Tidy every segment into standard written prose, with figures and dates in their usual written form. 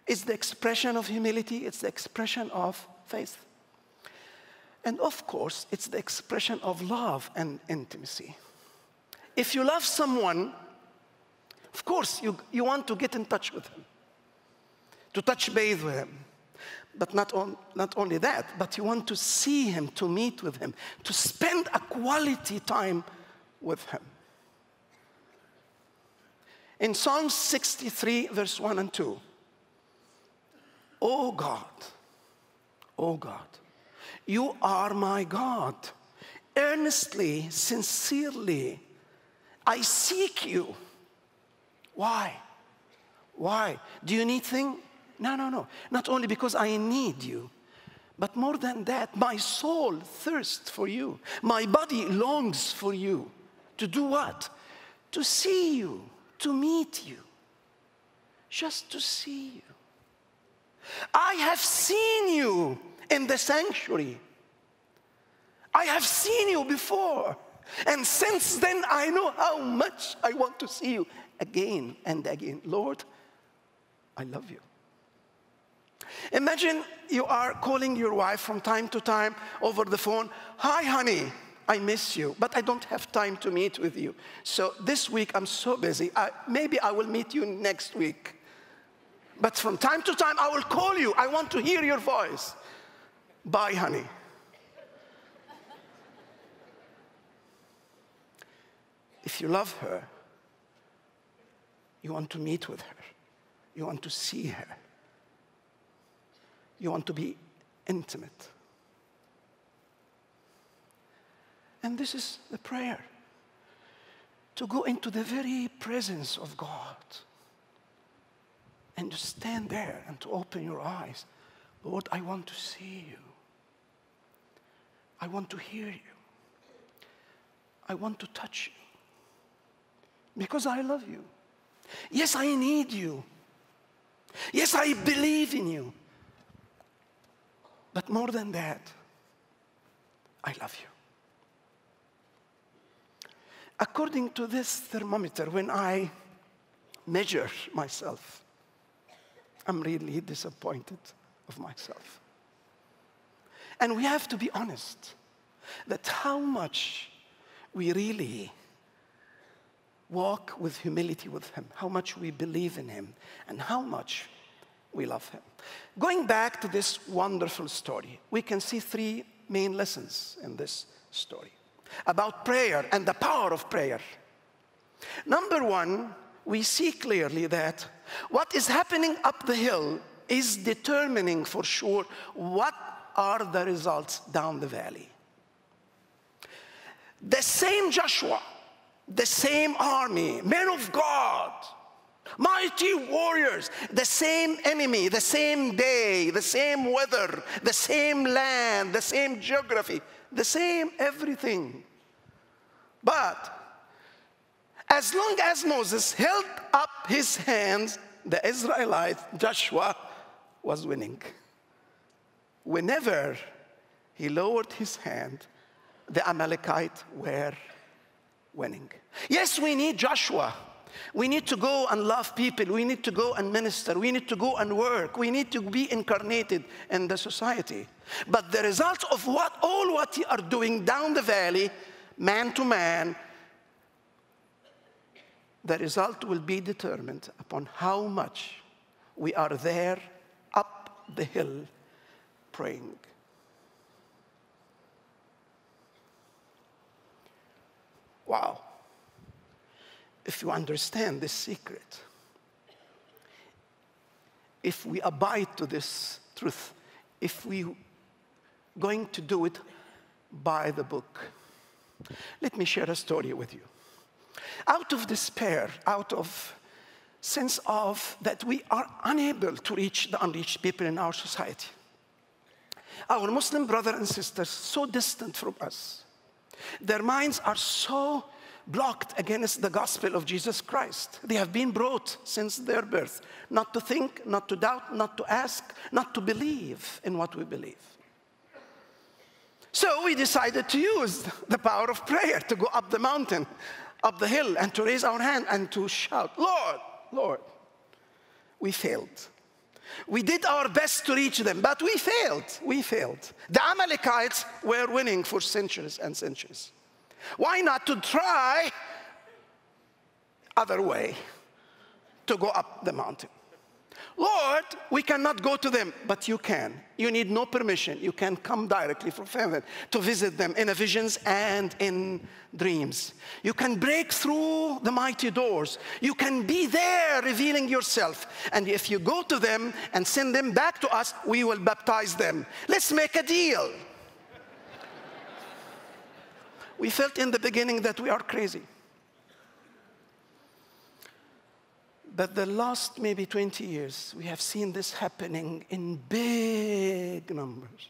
It's the expression of humility. It's the expression of faith. And of course, it's the expression of love and intimacy. If you love someone, of course, you want to get in touch with him, to touch base with him. But not only that, but you want to see him, to meet with him, to spend a quality time with him. In Psalm 63, verse 1 and 2, oh God, you are my God. Earnestly, sincerely, I seek you. Why? Why? Do you need things? No. Not only because I need you, but more than that, my soul thirsts for you. My body longs for you. To do what? To see you, to meet you, just to see you. I have seen you in the sanctuary. I have seen you before. And since then, I know how much I want to see you again and again. Lord, I love you. Imagine you are calling your wife from time to time over the phone. Hi, honey, I miss you, but I don't have time to meet with you. So this week, I'm so busy. Maybe I will meet you next week. But from time to time, I will call you. I want to hear your voice. Bye, honey. If you love her, you want to meet with her. You want to see her. You want to be intimate. And this is the prayer. To go into the very presence of God. And to stand there and to open your eyes. Lord, I want to see you. I want to hear you. I want to touch you. Because I love you. Yes, I need you. Yes, I believe in you. But more than that, I love you. According to this thermometer, when I measure myself, I'm really disappointed of myself. And we have to be honest that how much we really walk with humility with him, how much we believe in him, and how much we love him. Going back to this wonderful story, we can see three main lessons in this story about prayer and the power of prayer. Number one, we see clearly that what is happening up the hill is determining for sure what are the results down the valley. The same Joshua, the same army, men of God, mighty warriors, the same enemy, the same day, the same weather, the same land, the same geography, the same everything. But as long as Moses held up his hands, the Israelite Joshua was winning. Whenever he lowered his hand, the Amalekites were winning. Yes, we need Joshua. We need to go and love people. We need to go and minister. We need to go and work. We need to be incarnated in the society. But the result of all what you are doing down the valley, man to man, the result will be determined upon how much we are there up the hill praying. Wow. If you understand this secret, if we abide to this truth, if we going to do it by the book. Let me share a story with you. Out of despair, out of sense of that we are unable to reach the unreached people in our society. Our Muslim brothers and sisters, so distant from us. Their minds are so blocked against the gospel of Jesus Christ. They have been brought since their birth, not to think, not to doubt, not to ask, not to believe in what we believe. So we decided to use the power of prayer to go up the mountain, up the hill, and to raise our hand and to shout, Lord, Lord. We failed. We did our best to reach them, but we failed. We failed. The Amalekites were winning for centuries and centuries. Why not to try other way to go up the mountain? Lord, we cannot go to them, but you can. You need no permission. You can come directly from heaven to visit them in visions and in dreams. You can break through the mighty doors. You can be there revealing yourself. And if you go to them and send them back to us, we will baptize them. Let's make a deal. We felt in the beginning that we are crazy. But the last maybe 20 years, we have seen this happening in big numbers.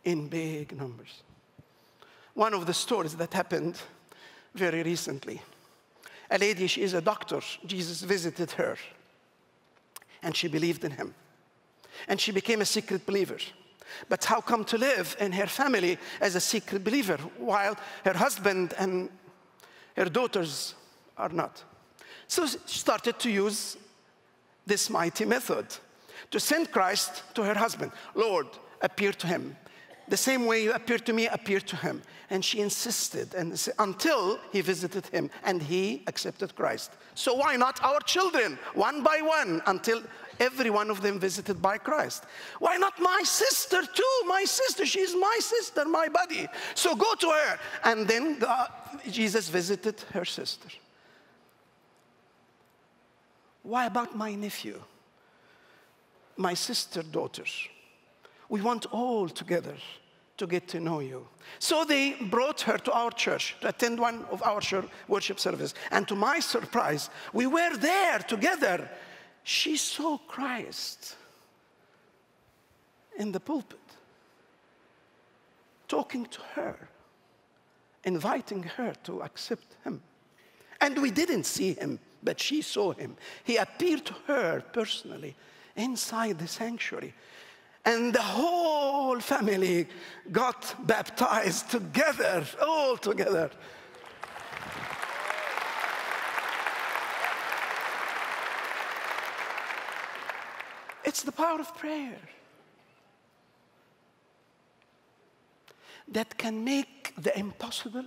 In big numbers. One of the stories that happened very recently. A lady, she is a doctor. Jesus visited her. And she believed in him. And she became a secret believer. But how come to live in her family as a secret believer while her husband and her daughters are not? So she started to use this mighty method to send Christ to her husband. Lord, appear to him. The same way you appeared to me, appear to him. And she insisted until he visited him and he accepted Christ. So why not our children, one by one, until every one of them visited by Christ? Why not my sister too? My sister, she's my sister, my buddy. So go to her. And then Jesus visited her sister. Why about my nephew, my sister, daughters? We want all together to get to know you. So they brought her to our church to attend one of our worship services. And to my surprise, we were there together. She saw Christ in the pulpit, talking to her, inviting her to accept him. And we didn't see him, but she saw him. He appeared to her personally inside the sanctuary. And the whole family got baptized together, all together. It's the power of prayer that can make the impossible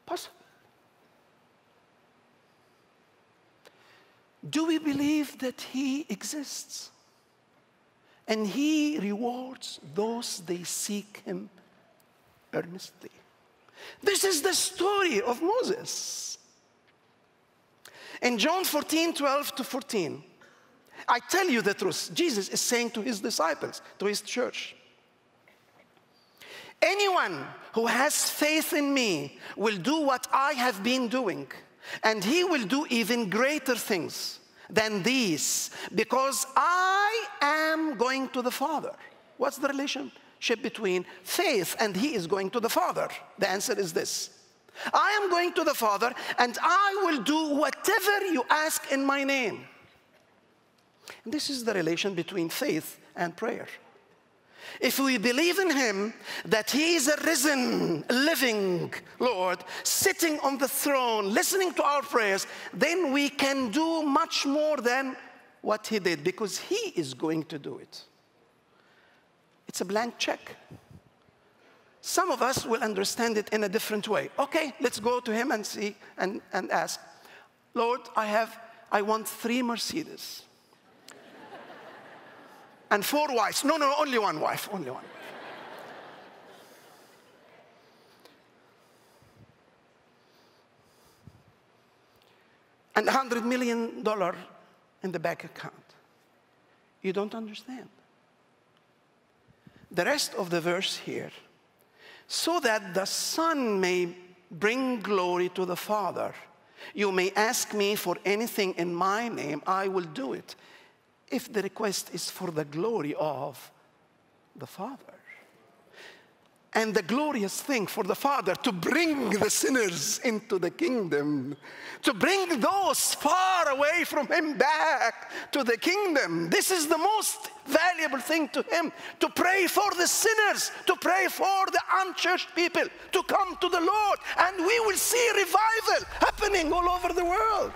possible. Do we believe that he exists? And he rewards those they seek him earnestly. This is the story of Moses. In John 14:12-14, I tell you the truth. Jesus is saying to his disciples, to his church, anyone who has faith in me will do what I have been doing. And he will do even greater things than these, because I am going to the Father. What's the relationship between faith and he is going to the Father? The answer is this. I am going to the Father, and I will do whatever you ask in my name. And this is the relation between faith and prayer. If we believe in him, that he is a risen, living Lord, sitting on the throne, listening to our prayers, then we can do much more than what he did, because he is going to do it. It's a blank check. Some of us will understand it in a different way. Okay, let's go to him and see and ask, Lord, I want 3 Mercedes. And 4 wives. No, only one wife, only one. And $100 million in the bank account. You don't understand. The rest of the verse here, so that the Son may bring glory to the Father. You may ask me for anything in my name, I will do it, if the request is for the glory of the Father. And the glorious thing for the Father, to bring the sinners into the kingdom, to bring those far away from him back to the kingdom. This is the most valuable thing to him, to pray for the sinners, to pray for the unchurched people to come to the Lord, and we will see revival happening all over the world.